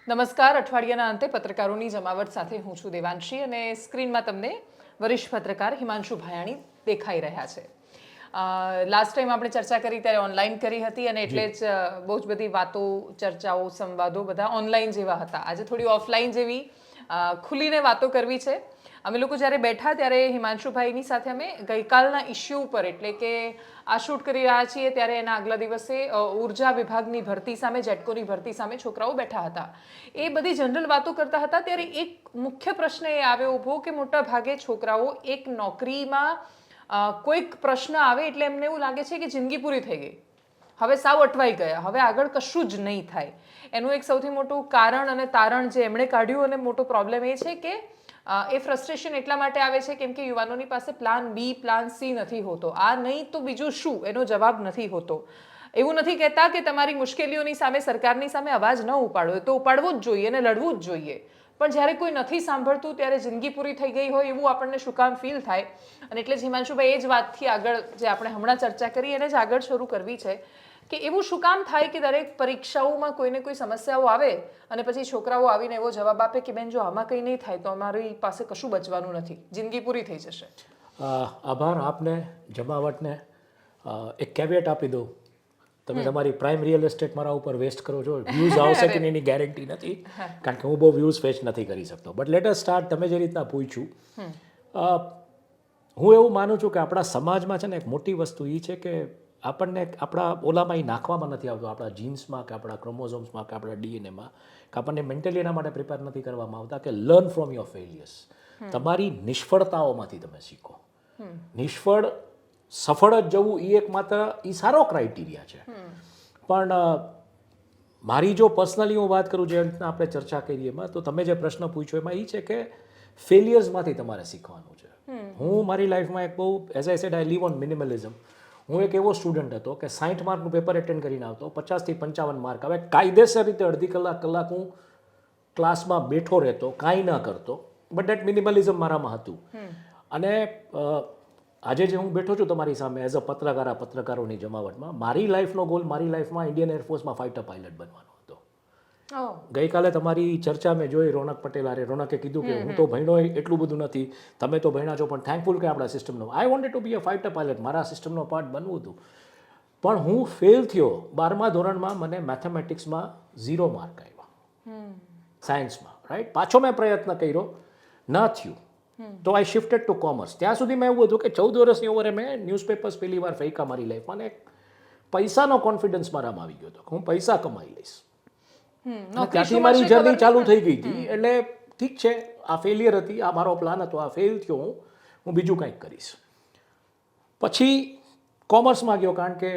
નમસ્કાર. અઠવાડિયાના અંતે પત્રકારોની જમાવટ સાથે હું છું દેવાંશી અને સ્ક્રીનમાં તમને વરિષ્ઠ પત્રકાર હિમાંશુ ભાયાણી દેખાઈ રહ્યા છે. લાસ્ટ ટાઈમ આપણે ચર્ચા કરી ત્યારે ઓનલાઈન કરી હતી અને એટલે જ બહુ જ બધી વાતો, ચર્ચાઓ, સંવાદો બધા ઓનલાઈન જેવા હતા. આજે થોડી ઓફલાઈન જેવી ખુલીને વાતો કરવી છે. અમે લોકો જ્યારે બેઠા ત્યારે હિમાંશુભાઈની સાથે અમે ગઈકાલના ઇસ્યુ ઉપર એટલે કે આ શૂટ કરી રહ્યા છીએ ત્યારે એના આગલા દિવસે ઉર્જા વિભાગની ભરતી સામે, જેટકોની ભરતી સામે છોકરાઓ બેઠા હતા. એ બધી જનરલ વાતો કરતા હતા ત્યારે એક મુખ્ય પ્રશ્ન એ આવ્યો ઊભો કે મોટા ભાગે છોકરાઓ એક નોકરીમાં કોઈક પ્રશ્ન આવે એટલે એમને એવું લાગે છે કે જિંદગી પૂરી થઈ ગઈ, હવે સાવ અટવાઈ ગયા, હવે આગળ કશું જ નહીં થાય. એનું એક સૌથી મોટું કારણ અને તારણ જે એમણે કાઢ્યું અને મોટો પ્રોબ્લેમ એ છે કે એ ફ્રસ્ટ્રેશન એટલા માટે આવે છે કેમ કે યુવાનોની પાસે પ્લાન બી, પ્લાન સી નથી હોતો. આ નહીં તો બીજું શું એનો જવાબ નથી હોતો. એવું નથી કહેતા કે તમારી મુશ્કેલીઓની સામે, સરકારની સામે અવાજ ન ઉપાડો, તો ઉપાડવો જ જોઈએ અને લડવું જ જોઈએ. પણ જ્યારે કોઈ નથી સાંભળતું ત્યારે જિંદગી પૂરી થઈ ગઈ હોય એવું આપણને શું કામ ફીલ થાય. અને એટલે જ હિમાંશુભાઈ એ જ વાતથી આગળ જે આપણે હમણાં ચર્ચા કરી એને જ આગળ શરૂ કરવી છે કે એવું શું કામ થાય કે દરેક પરીક્ષાઓમાં કોઈને કોઈ સમસ્યાઓ આવે અને પછી છોકરાઓ આવીને એવો જવાબ આપે કે બેન જો આમાં કંઈ નહીં થાય તો અમારી પાસે કશું બચવાનું નથી, જિંદગી પૂરી થઈ જશે. આભાર આપને, જમાવટને. એક કેવેટ આપી દઉં, તમે તમારી પ્રાઇમ રિયલ એસ્ટેટ મારા ઉપર વેસ્ટ કરો છો, વ્યૂઝ આવશે કે એની ગેરંટી નથી, કારણ કે હું બહુ વ્યૂઝ ફેચ નથી કરી શકતો. But let us start. તમે જે રીતના પૂછ્યું, હું એવું માનું છું કે આપણા સમાજમાં છે ને એક મોટી વસ્તુ એ છે કે આપણને આપણા ઓલામાં એ નાખવામાં નથી આવતું, આપણા જીન્સમાં કે આપણા ક્રોમોઝોમ્સમાં કે આપણા ડીએનએમાં, કે આપણને મેન્ટલી એના માટે પ્રિપેર નથી કરવામાં આવતા કે લર્ન ફ્રોમ યોર ફેલિયર્સ. તમારી નિષ્ફળતાઓમાંથી તમે શીખો. સફળ જ જવું એ એક માત્ર એ સારો ક્રાઇટેરિયા છે. પણ મારી જો પર્સનલી હું વાત કરું, જે રીતના આપણે ચર્ચા કરીએ એમાં, તો તમે જે પ્રશ્ન પૂછ્યો એમાં એ છે કે ફેલિયર્સમાંથી તમારે શીખવાનું છે. હું મારી લાઈફમાં એક બહુ, as I said, I live on minimalism. હું એક એવો સ્ટુડન્ટ હતો કે 60 માર્કનું પેપર એટેન્ડ કરીને આવતો, 50 થી 55 માર્ક. હવે કાયદેસર રીતે અડધી કલાક હું ક્લાસમાં બેઠો રહેતો, કાંઈ ના કરતો, બટ ડેટ મિનિમલિઝમ મારામાં હતું. અને આજે જે હું બેઠો છું તમારી સામે એઝ અ પત્રકારોની જમાવટમાં, મારી લાઈફનો ગોલ, મારી લાઈફમાં ઇન્ડિયન એરફોર્સમાં ફાઇટર પાયલટ બનવાનો હતો. ગઈકાલે તમારી ચર્ચા મેં જોઈ રોનક પટેલ આરે. રોનકે કીધું કે હું તો ભણ્યો એટલું બધું નથી, તમે તો ભણ્યા છો, પણ થેન્કફુલ કે આપણા સિસ્ટમનો. I wanted to be a fighter pilot, મારા સિસ્ટમનો પાર્ટ બનવું હતું. પણ હું ફેલ થયો 12મા ધોરણમાં. મને મેથેમેટિક્સમાં 0 માર્ક આવ્યા, સાયન્સમાં, રાઈટ. પાછો મેં પ્રયત્ન કર્યો, ન થયું, તો આઈ શિફ્ટેડ ટુ કોમર્સ. ત્યાં સુધીમાં એવું હતું કે 14 વર્ષની ઉંમરે મેં ન્યૂઝપેપર્સ પહેલી વાર ફેંકા મારી લાઈફમાં, અને પૈસાનો કોન્ફિડન્સ મારામાં આવી ગયો હતો કે હું પૈસા કમાઈ લઈશ. ત્યાંથી મારી જર્ની ચાલુ થઈ ગઈ હતી. એટલે ઠીક છે, આ ફેલિયર હતી, આ મારો પ્લાન હતો, આ ફેલ થયો, હું બીજું કંઈક કરીશ. પછી કોમર્સમાં ગયો, કારણ કે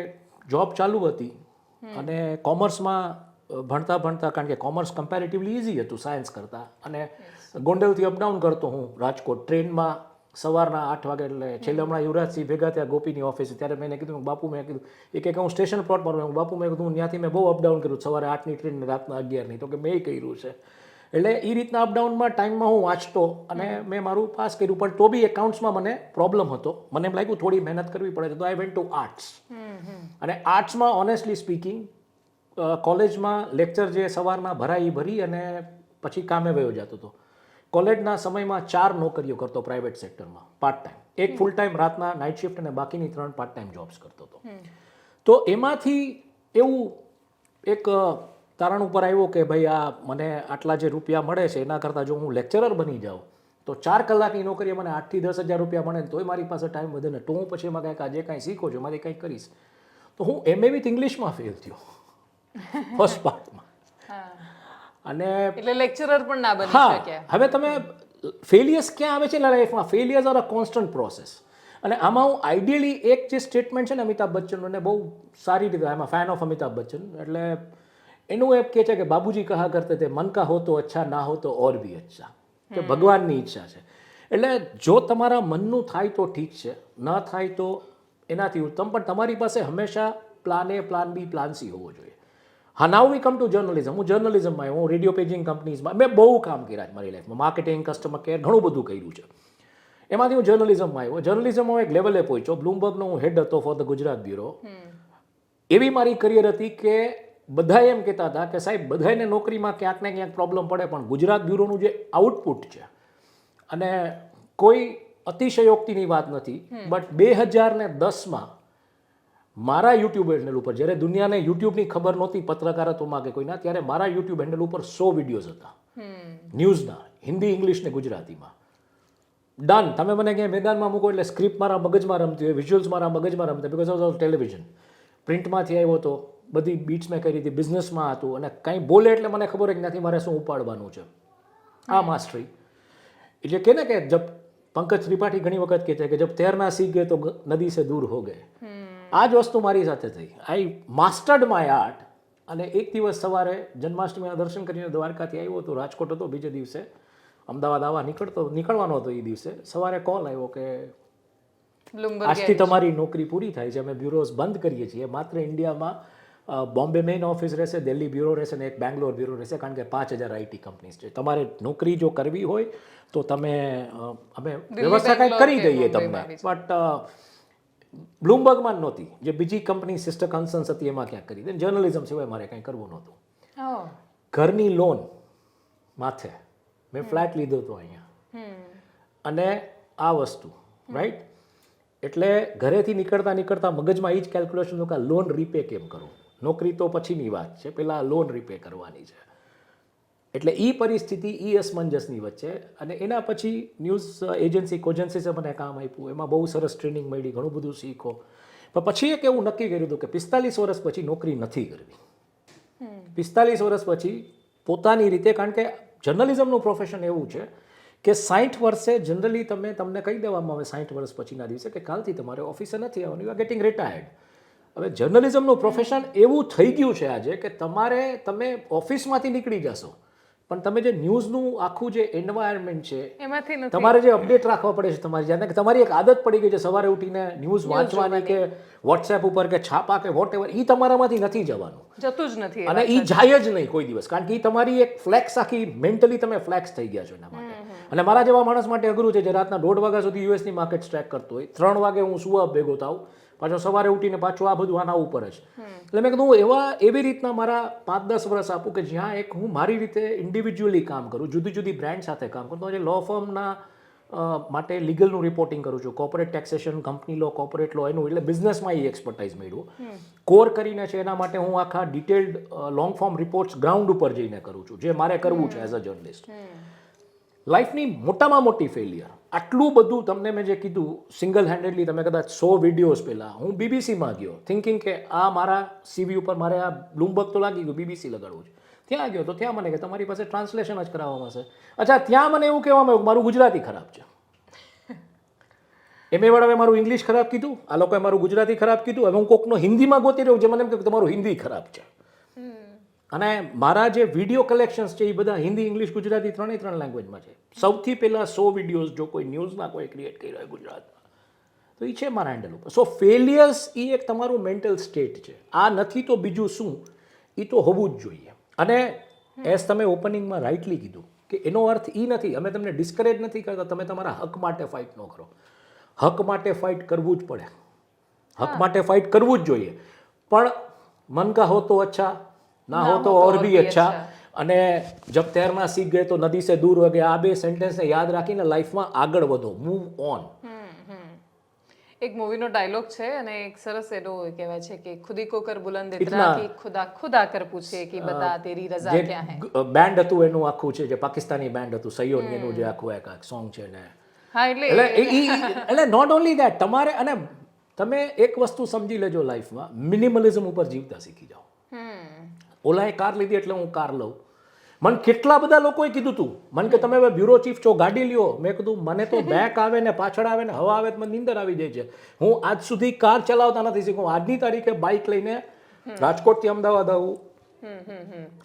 જોબ ચાલુ હતી. અને કોમર્સમાં ભણતા, કારણ કે કોમર્સ કમ્પેરેટિવલી ઇઝી હતું સાયન્સ કરતાં. અને ગોંડલથી અપડાઉન કરતો હું રાજકોટ ટ્રેનમાં સવારના 8 વાગે. એટલે છેલ્લે હમણાં યુવરાજસિંહ ભેગા ત્યાં ગોપીની ઓફિસે, ત્યારે મેં કીધું, બાપુ, મેં કીધું, એ કે હું સ્ટેશન પ્લોટ પર, બાપુ મેં કીધું ત્યાંથી મેં બહુ અપડાઉન કર્યું, સવારે 8ની ટ્રેન ને રાતના 11ની, તો કે મેં કર્યું છે. એટલે એ રીતના અપડાઉનમાં ટાઈમમાં હું વાંચતો અને મેં મારું પાસ કર્યું. પણ તો બી એકાઉન્ટ્સમાં મને પ્રોબ્લેમ હતો. મને એમ લાગ્યું થોડી મહેનત કરવી પડે છે, તો આઈ વેન્ટ ટુ આર્ટ્સ. અને આર્ટ્સમાં ઓનેસ્ટલી સ્પીકિંગ, કોલેજમાં લેક્ચર જે સવારના ભરી અને પછી કામે વયો જતો હતો. કોલેજના સમયમાં 4 નોકરીઓ કરતો પ્રાઇવેટ સેક્ટરમાં પાર્ટ ટાઈમ. એક ફૂલ ટાઈમ રાતના નાઇટ શિફ્ટ અને બાકીની 3 પાર્ટ ટાઈમ જોબ્સ કરતો હતો. તો એમાંથી એવું એક તારણ ઉપર આવ્યો કે ભાઈ આ મને આટલા જે રૂપિયા મળે છે એના કરતાં જો હું લેક્ચરર બની જાઉં તો 4 કલાકની નોકરીએ મને 8 થી 10 હજાર રૂપિયા મળે, તોય મારી પાસે ટાઈમ વધે ને, તો હું પછી એમાં કંઈક આજે કાંઈ શીખો છું, એમાંથી કંઈક કરીશ. તો હું MA વિથ ઇંગ્લિશમાં ફેલ થયો ફર્સ્ટ પાર્ટમાં. અને એટલે લેક્ચરર પણ ના બની શક્યા. હવે તમે ફેલિયર્સ ક્યાં આવે છે લાઈફમાં? Failures are a constant process. અને આમાં હું આઈડિયલી એક જે સ્ટેટમેન્ટ છે ને અમિતાભ બચ્ચનનું, એને બહુ સારી રીતે, આઈ એમ ફેન ઓફ અમિતાભ બચ્ચન. એટલે એનું એમ કહે છે કે બાબુજી કહા કરતે તે મન કા હો તો અચ્છા, ના હો તો ઓર ભી અચ્છા, કે ભગવાનની ઈચ્છા છે. એટલે જો તમારા મનનું થાય તો ઠીક છે, ન થાય તો એનાથી ઉત્તમ. પણ તમારી પાસે હંમેશા plan A, plan B, plan C હોવો જોઈએ. હા, નાઉ વી કમ ટુ જર્નલિઝમ. હું જર્નલિઝમમાં આવ્યો. હું રેડિયો પેજિંગ કંપનીઝમાં મેં બહુ કામ કર્યા છે મારી લાઈફમાં. માર્કેટિંગ, કસ્ટમર કેર, ઘણું બધું કર્યું છે. એમાંથી હું જર્નલિઝમમાં આવ્યો. જર્નલિઝમમાં એક લેવલે પહોંચ્યો. બ્લૂમબર્ગનો હું હેડ હતો ફોર ધ ગુજરાત બ્યુરો. એવી મારી કરિયર હતી કે બધા એમ કહેતા હતા કે સાહેબ બધાને નોકરીમાં ક્યાંક ને ક્યાંક પ્રોબ્લેમ પડે, પણ ગુજરાત બ્યુરોનું જે આઉટપુટ છે, અને કોઈ અતિશયોક્તિની વાત નથી, બટ 2010માં મારા યુટ્યુબ હેન્ડલ ઉપર, જ્યારે દુનિયાને યુટ્યુબની ખબર નહોતી પત્રકારત્વમાં કે કોઈના, ત્યારે મારા યુટ્યુબ હેન્ડલ ઉપર 100 વિડીયોઝ હતા ન્યૂઝના, હિન્દી, ઇંગ્લિશ ને ગુજરાતીમાં. ડન. તમે મને ક્યાંય મેદાનમાં મૂકો એટલે સ્ક્રિપ્ટ મારા મગજમાં રમતી હોય, વિઝ્યુઅલ્સ મારા મગજમાં રમતા, બિકોઝ ઓફ ટેલિવિઝન. પ્રિન્ટમાંથી આવ્યો હતો, બધી બીટ્સ મેં કરી હતી, બિઝનેસમાં હતું, અને કંઈ બોલે એટલે મને ખબર હોય કે નથી મારે શું ઉપાડવાનું છે. આ માસ્ટરી. એટલે કે ને કે જબ પંકજ ત્રિપાઠી ઘણી વખત કહે છે કે જબ તૈરના સીખ ગયે તો નદી સે દૂર હો ગયે. આ જ વસ્તુ મારી સાથે થઈ. આઈ માસ્ટર્ડ માય આર્ટ. અને એક દિવસ સવારે જન્માષ્ટમીના દર્શન કરીને દ્વારકાથી આવ્યો હતો, રાજકોટ હતો, બીજે દિવસે અમદાવાદ નીકળવાનો હતો. એ દિવસે સવારે કોલ આવ્યો કે આજથી તમારી નોકરી પૂરી થાય છે, અમે બ્યુરોઝ બંધ કરીએ છીએ. માત્ર ઇન્ડિયામાં બોમ્બે મેઇન ઓફિસ રહેશે, દિલ્હી બ્યુરો રહેશે અને એક બેંગ્લોર બ્યુરો રહેશે, કારણ કે 5000 આઈટી કંપનીઝ છે. તમારે નોકરી જો કરવી હોય તો તમે અમે વ્યવસ્થા કંઈક કરી દઈએ તમને. બટ બ્લૂમબર્ગમાં નહોતી, જે બીજી કંપની સિસ્ટર કન્સર્ન્સ હતી એમાં ક્યાંક કરી દે. જર્નલિઝમ સિવાય મારે કંઈ કરવું નહોતું. ઘરની લોન માથે મેં ફ્લેટ લીધો હતો અહીંયા, અને આ વસ્તુ રાઈટ. એટલે ઘરેથી નીકળતા મગજમાં એ જ કેલ્ક્યુલેશન હતું કે લોન રીપે કેમ કરું. નોકરી તો પછીની વાત છે, પહેલાં લોન રીપે કરવાની છે. એટલે એ પરિસ્થિતિ, એ અસમંજસની વચ્ચે, અને એના પછી ન્યૂઝ એજન્સી કોજન્સીસે મને કામ આપ્યું, એમાં બહુ સરસ ટ્રેનિંગ મળી, ઘણું બધું શીખો. પણ પછી એક એવું નક્કી કર્યું હતું કે 45 વર્ષ પછી નોકરી નથી કરવી. 45 વર્ષ પછી પોતાની રીતે, કારણ કે જર્નલિઝમનું પ્રોફેશન એવું છે કે 60 વર્ષે જનરલી તમને કહી દેવામાં આવે 60 વર્ષ પછીના દિવસે કે કાલથી તમારે ઓફિસે નથી આવવાનું, યુ આર ગેટિંગ રિટાયર્ડ. હવે જર્નલિઝમનું પ્રોફેશન એવું થઈ ગયું છે આજે કે તમે ઓફિસમાંથી નીકળી જશો, પણ તમે જે ન્યૂઝનું આખું જે એન્વાયરમેન્ટ છે એમાંથી તમારે જે અપડેટ રાખવા પડે છે તમારી જાતને, કે તમારી એક આદત પડી ગઈ છે સવારે ઉઠીને ન્યૂઝ વાંચવાની કે વોટ્સએપ ઉપર કે છાપા કે વોટ એવર, એ તમારામાંથી નથી જવાનું, જતું જ નથી, અને એ જાય જ નહીં કોઈ દિવસ, કારણ કે એ તમારી એક ફ્લેક્સ, આખી મેન્ટલી તમે ફ્લેક્સ થઈ ગયા છો એના માટે. અને મારા જેવા માણસ માટે અઘરું છે જે રાતના 1:30 વાગ્યા સુધી યુએસની માર્કેટ ટ્રેક કરતો હોય, 3 વાગે હું સુવા ભેગો થાવ, પાછો સવારે ઉઠીને પાછું આ બધું આના ઉપર જ. એટલે મેં કીધું એવી રીતના મારા 5-10 વર્ષ આપું કે જ્યાં એક હું મારી રીતે ઇન્ડિવિજ્યુઅલી કામ કરું, જુદી જુદી બ્રાન્ડ સાથે કામ કરું. તો જે લો ફર્મના માટે લીગલનું રિપોર્ટિંગ કરું છું, corporate taxation, company law, corporate law, એનું એટલે બિઝનેસમાં એ એક્સપર્ટાઇઝ મળ્યું. કોર કરીને છે એના માટે હું આખા detailed long form reports ground ઉપર જઈને કરું છું, જે મારે કરવું છે એઝ અ જર્નલિસ્ટ. લાઈફની મોટામાં મોટી ફેલિયર, આટલું બધું તમને મેં જે કીધું, સિંગલ હેન્ડેડલી તમે કદાચ 100 વિડીયોઝ પહેલાં હું બીબીસીમાં ગયો, થિંકિંગ કે આ મારા સીવી ઉપર મારે આ બ્લૂમબર્ગ તો લાગી ગયું, બીબીસી લગાડવું છે. ત્યાં ગયો તો ત્યાં મને કે તમારી પાસે ટ્રાન્સલેશન જ કરાવવામાં છે. અચ્છા, ત્યાં મને એવું કહેવામાં આવ્યું મારું ગુજરાતી ખરાબ છે. એમ વાળાએ મારું ઇંગ્લિશ ખરાબ કીધું, આ લોકોએ મારું ગુજરાતી ખરાબ કીધું. હવે હું કોકનો હિન્દીમાં ગોતી રહ્યો જે મને એમ કે તમારું હિન્દી ખરાબ છે. અને મારા જે વિડીયો કલેક્શન્સ છે એ બધા હિન્દી, ઇંગ્લિશ, ગુજરાતી 3 લેંગ્વેજમાં છે. સૌથી પહેલાં 100 વિડીયોઝ જો કોઈ ન્યૂઝના કોઈ ક્રિએટ કર્યા હોય ગુજરાતમાં, તો એ છે મારા હેન્ડલ ઉપર. સો ફેલિયર્સ એ એક તમારું મેન્ટલ સ્ટેટ છે. આ નથી તો બીજું શું, એ તો હોવું જ જોઈએ. અને એઝ તમે ઓપનિંગમાં રાઇટલી કીધું કે એનો અર્થ એ નથી, અમે તમને ડિસ્કરેજ નથી કરતા તમે તમારા હક માટે ફાઇટ ન કરો. હક માટે ફાઇટ કરવું જ પડે, હક માટે ફાઇટ કરવું જ જોઈએ. પણ મન કા હો તો અચ્છા, ના હો તો ઓર ભી અચ્છા, અને જબ તૈરના સીખ ગયે તો નદી સે દૂર હો ગયા. આ 2 સેન્ટેન્સને યાદ રાખીને લાઈફમાં આગળ વધો, મૂવ ઓન. એક મૂવીનો ડાયલોગ છે અને એક સરસ એનો કહેવાય છે કે ખુદી કો કર બુલંદ ઇતના કે ખુદા ખુદ આકર પૂછે કે બતા તેરી રઝા ક્યા હૈ. બેન્ડ હતું એનું આખું છે, જે પાકિસ્તાની બેન્ડ હતું, સૈયોન એનું જે આખું એક સોંગ છે ને. હા, એટલે નોટ ઓનલી દેટ, તમારે, અને તમે એક વસ્તુ સમજી લેજો લાઈફમાં, મિનિમલિઝમ ઉપર જીવતા શીખી જાઓ. ઓલાએ કાર લીધી એટલે હું કાર લઉં. મને કેટલા બધા લોકોએ કીધું તું, મને કે તમે હવે બ્યુરો ચીફ છો, ગાડી લ્યો. મેં કીધું મને તો બેક આવે ને પાછળ આવે ને હવા આવે તો મને નીંદર આવી જાય છે. હું આજ સુધી કાર ચલાવતા નથી શીખું. આજની તારીખે બાઇક લઈને રાજકોટથી અમદાવાદ આવું,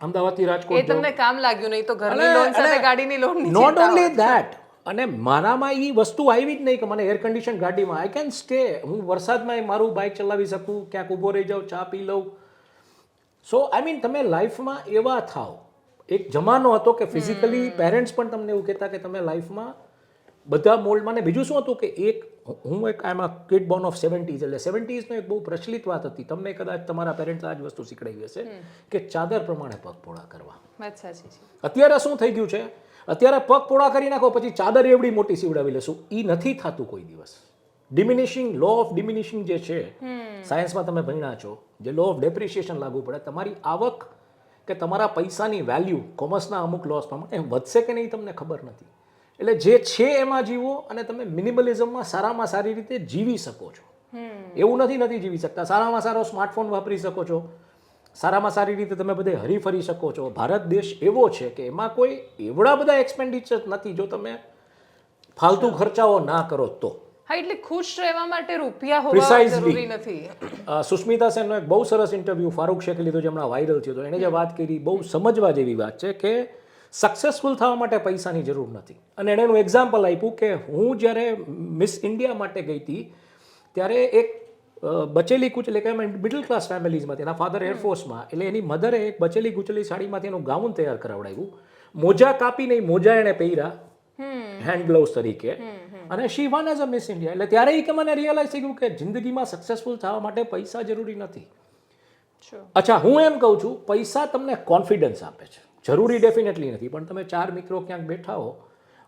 અમદાવાદથી રાજકોટ, એ તમને કામ લાગ્યું નહીં તો ઘરની લોન સાથે ગાડીની લોન ની નોટ ઓનલી ધેટ. અને મારામાં એ વસ્તુ આવી જ નહીં કે મને એર કન્ડિશન ગાડીમાં આઈ કેન સ્ટે. હું વરસાદમાં મારું બાઇક ચલાવી શકું, ક્યાંક ઊભો રહી જાઉં, ચા પી લઉં. સો આઈ મીન તમે લાઈફમાં એવા થાવ. એક જમાનો હતો કે ફિઝિકલી પેરેન્ટ્સ પણ તમને એવું કહેતા કે તમે લાઈફમાં બધા મોલ્ડમાં, ને બીજું શું હતું કે એક હું એક આમ કિડ બોર્ન ઓફ 70s, એટલે 70sનો એક બહુ પ્રચલિત વાત હતી, તમને કદાચ તમારા પેરેન્ટ્સ આ જ વસ્તુ શીખડાવી હશે કે ચાદર પ્રમાણે પગ પોળા કરવા. વાત સાચી છે. અત્યારે શું થઈ ગયું છે, અત્યારે પગ પોળા કરી નાખો પછી ચાદર એવડી મોટી સીવડાવી લેશું, એ નથી થતું કોઈ દિવસ. ડિમિનિશિંગ લો ઓફ ડિમિનિશિંગ જે છે, સાયન્સમાં તમે ભણ્યા છો, જે લો ઓફ ડેપ્રિશિએશન લાગુ પડે, તમારી આવક કે તમારા પૈસાની વેલ્યુ કોમર્સના અમુક લોસ પ્રમાણે વધશે કે નહીં તમને ખબર નથી. એટલે જે છે એમાં જીવો અને તમે મિનિમલિઝમમાં સારામાં સારી રીતે જીવી શકો છો. એવું નથી જીવી શકતા. સારામાં સારો સ્માર્ટફોન વાપરી શકો છો, સારામાં સારી રીતે તમે બધે હરીફરી શકો છો. ભારત દેશ એવો છે કે એમાં કોઈ એવડા બધા એક્સપેન્ડિચર નથી જો તમે ફાલતુ ખર્ચાઓ ના કરો તો. હા, એટલે ખુશ રહેવા માટે રૂપિયા હોવા જરૂરી નથી. સુષ્મિતા સેનનો એક બહુ સરસ ઇન્ટરવ્યૂ ફારૂક શેખે લીધો, જે હમણાં વાયરલ થયો હતો. એણે જે વાત કરી બહુ સમજવા જેવી વાત છે કે સક્સેસફુલ થવા માટે પૈસાની જરૂર નથી. અને એણે એનું એક્ઝામ્પલ આપ્યું કે હું જ્યારે મિસ ઇન્ડિયા માટે ગઈ હતી ત્યારે એક બચેલી કુચલી કે મિડલ ક્લાસ ફેમિલીઝમાંથી, એના ફાધર એરફોર્સમાં, એટલે એની મધરે એક બચેલી કુચલી સાડીમાંથી એનું ગાઉન તૈયાર કરાવડાવ્યું, મોજા કાપીને મોજા એણે પહેર્યા હેન્ડ ગ્લોવ્સ તરીકે, અને she won as a Miss India. એટલે ત્યારે એ કે મને રિયલાઇઝ થઈ ગયું કે જિંદગીમાં સક્સેસફુલ થવા માટે પૈસા જરૂરી નથી. અચ્છા, હું એમ કહું છું પૈસા તમને કોન્ફિડન્સ આપે છે, જરૂરી ડેફિનેટલી નથી. પણ તમે 4 મિત્રો ક્યાંક બેઠા હો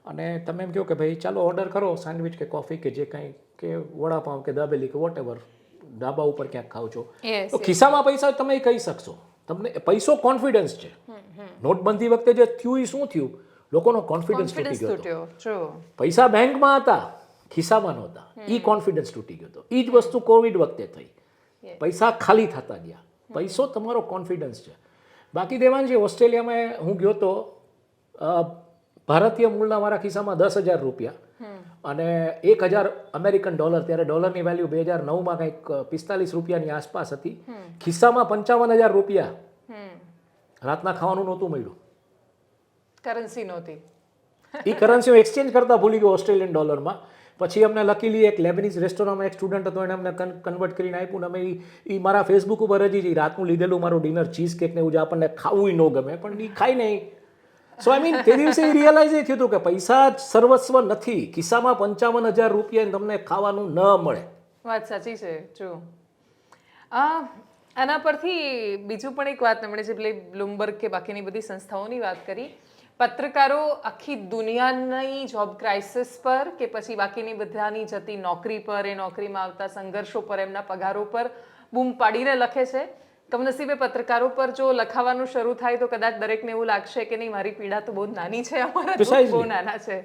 અને તમે એમ કહો કે ભાઈ ચાલો ઓર્ડર કરો સેન્ડવિચ કે કોફી કે જે કંઈ કે વડાપાઉં કે દાબેલી કે વોટ એવર, ઢાબા ઉપર ક્યાંક ખાવ છો, તો ખિસ્સામાં પૈસા તમે કહી શકશો. તમને પૈસો કોન્ફિડન્સ છે. નોટબંધી વખતે જે થયું એ શું થયું, લોકોનો કોન્ફિડન્સ તૂટી ગયો હતો. પૈસા બેંકમાં હતા, ખિસ્સામાં નહોતા, એ કોન્ફિડન્સ તૂટી ગયો હતો. એ જ વસ્તુ કોવિડ વખતે થઈ, પૈસા ખાલી થતા ગયા. પૈસો તમારો કોન્ફિડન્સ છે. બાકી દેવાંશી, ઓસ્ટ્રેલિયામાં હું ગયો તો, ભારતીય મૂળના મારા ખિસ્સામાં 10,000 રૂપિયા અને 1,000 અમેરિકન ડોલર, ત્યારે ડોલરની વેલ્યુ 2009માં કંઈક 45 રૂપિયાની આસપાસ હતી. ખિસ્સામાં 55,000 રૂપિયા. રાતના ખાવાનું નહોતું મળ્યું, કરન્સી નહોતી. એ કરન્સીઓ એક્સચેન્જ કરતા ભૂલી ગયો ઓસ્ટ્રેલિયન ડોલરમાં. પછી અમને લકીલી એક લેબનીઝ રેસ્ટોરન્ટમાં એક સ્ટુડન્ટ હતો, એને અમને કન્વર્ટ કરીને આપ્યું. ને અમે એ મારા ફેસબુક ઉપર હજી રાતનું લીધેલું મારું ડિનર ચીઝ કેક ને એવું, જે આપણને ખાવું ન ગમે પણ એ ખાઈ નહીં. સો આઈ મીન તે દિવસે એ રિયલાઇઝ થયું હતું કે પૈસા જ સર્વસ્વ નથી. ખિસ્સામાં 55,000 રૂપિયા તમને ખાવાનું ન મળે. વાત સાચી છે. જો આના પરથી બીજું પણ એક વાત, એમણે જે પેલી બ્લૂમબર્ગ કે બાકીની બધી સંસ્થાઓની વાત કરી, પત્રકારો આખી દુનિયાની જોબ ક્રાઇસિસ પર કે પછી બાકીની બધાની જતી નોકરી પર, એ નોકરીમાં આવતા સંઘર્ષો પર, એમના પગારો પર બૂમ પાડીને લખે છે. કમનસીબે પત્રકારો પર જો લખાવાનું શરૂ થાય તો કદાચ દરેકને એવું લાગશે કે નહીં, મારી પીડા તો બહુ નાની છે, અમારા દુઃખ બહુ નાના છે.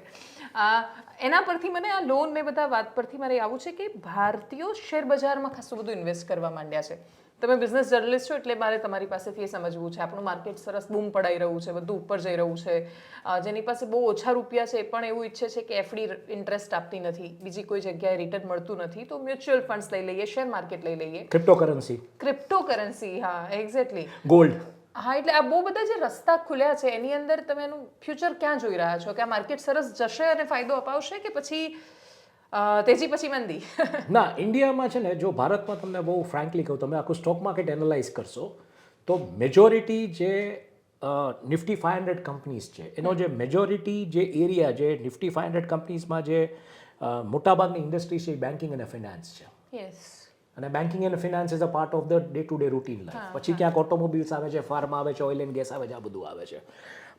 એના પરથી મને આ લોન ને બધા વાત પરથી મારે આવું છે કે ભારતીયો શેર બજારમાં ખાસું બધું ઇન્વેસ્ટ કરવા માંડ્યા છે. તમે બિઝનેસ જર્નલિસ્ટ છો એટલે મારે તમારી પાસેથી એ સમજવું છે. આપણું માર્કેટ સરસ બૂમ પડાઈ રહ્યું છે, બધું ઉપર જઈ રહ્યું છે. જેની પાસે બહુ ઓછા રૂપિયા છે એ પણ એવું ઈચ્છે છે કે એફડી ઇન્ટરેસ્ટ આપતી નથી, બીજી કોઈ જગ્યાએ રિટર્ન મળતું નથી, તો મ્યુચ્યુઅલ ફંડ્સ લઈ લઈએ, શેર માર્કેટ લઈ લઈએ, ક્રિપ્ટોકરન્સી. હા, એક્ઝેક્ટલી, ગોલ્ડ. હા, એટલે આ બહુ બધા જે રસ્તા ખુલ્યા છે એની અંદર તમે એનું ફ્યુચર ક્યાં જોઈ રહ્યા છો? કે આ માર્કેટ સરસ જશે અને ફાયદો અપાવશે કે પછી તેજી પછી મંદી? ના, ઇન્ડિયામાં છે ને, જો ભારતમાં તમને બહુ ફ્રેન્કલી કહું, તમે આખું સ્ટોક માર્કેટ એનાલાઇઝ કરશો તો મેજોરિટી જે નિફ્ટી 500 કંપનીઝ છે એનો જે મેજોરિટી જે એરિયા, જે નિફ્ટી 500 કંપનીઝમાં જે મોટાભાગની ઇન્ડસ્ટ્રી છે એ બેન્કિંગ અને ફિનાન્સ છે. યસ. અને banking and finance is a part of the day to day routine life. પછી ક્યાંક ઓટોમોબાઈલ્સ આવે છે, ફાર્મા આવે છે, ઓઇલ એન્ડ ગેસ આવે છે, આ બધું આવે છે.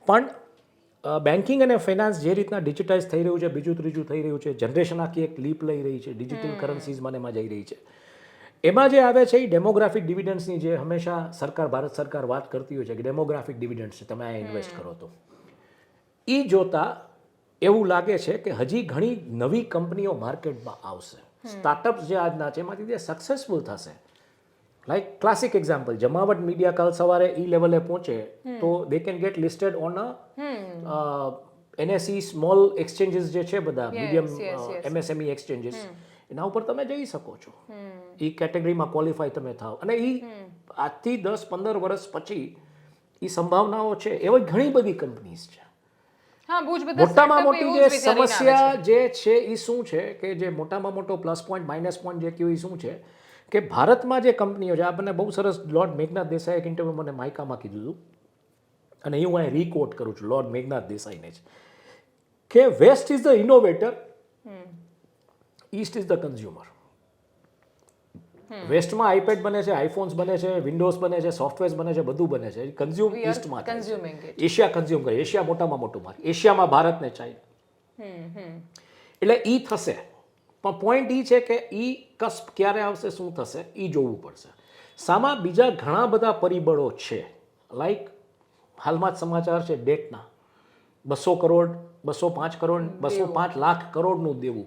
પણ બેન્કિંગ અને ફિનાન્સ જે રીતના ડિજિટાઇઝ થઈ રહ્યું છે, બીજું ત્રીજું થઈ રહ્યું છે, જનરેશન આખી એક લીપ લઈ રહી છે, ડિજિટલ કરન્સીઝમાં એમાં જઈ રહી છે, એમાં જે આવે છે એ ડેમોગ્રાફિક ડિવિડન્ડ્સની જે હંમેશા સરકાર, ભારત સરકાર વાત કરતી હોય છે કે ડેમોગ્રાફિક ડિવિડન્ડ્સ છે, તમે આ ઇન્વેસ્ટ કરો તો એ જોતા એવું લાગે છે કે હજી ઘણી નવી કંપનીઓ માર્કેટમાં આવશે. સ્ટાર્ટઅપ્સ જે આજના છે એમાંથી જે સક્સેસફુલ થશે, લાઈક ક્લાસિક એક્ઝામ્પલ, જમાવટ મીડિયા કાલ સવારે ઈ લેવલે પહોંચે તો they can get listed on NSE small exchanges જે છે બધા, મીડિયમ MSME એક્સચેન્જીસ, એના ઉપર તમે જઈ શકો છો. એ કેટેગરીમાં ક્વોલિફાય તમે થાવ. અને એ આજથી 10-15 વર્ષ પછી એ સંભાવનાઓ છે. એવી ઘણી બધી કંપનીઝ છે. મોટામાં મોટી જે સમસ્યા જે છે એ શું છે કે જે મોટામાં મોટો પ્લસ પોઈન્ટ માઇનસ પોઈન્ટ જે કહ્યું એ શું છે કે ભારતમાં જે કંપનીઓ છે, આપણને બહુ સરસ લોર્ડ મેઘનાથ દેસાઈ એક ઇન્ટરવ્યુ મને માઇકામાં કીધું હતું, અને હું અહીં રીકોટ કરું છું લોર્ડ મેઘનાથ દેસાઈને જ, કે west is the innovator east is the consumer. વેસ્ટમાં આઈપેડ બને છે, આઈફોન્સ બને છે, વિન્ડોઝ બને છે, સોફ્ટવેર્સ બને છે, બધું બને છે. Consume We are ઈસ્ટમાં consuming it. Asia consume કરે. એશિયા મોટામાં મોટું માર્કેટ. એશિયામાં ભારત ને ચાઇના. એટલે ઈ થશે. પણ પોઈન્ટ ઈ છે કે ઈ કસ્પ ક્યારે આવશે, શું થશે, ઈ જોવું પડશે. સામાં બીજા ઘણા બધા પરિબળો છે. લાઈક હાલમાં જ સમાચાર છે ડેટના 200 કરોડ 205 કરોડ 205 લાખ કરોડનું દેવું,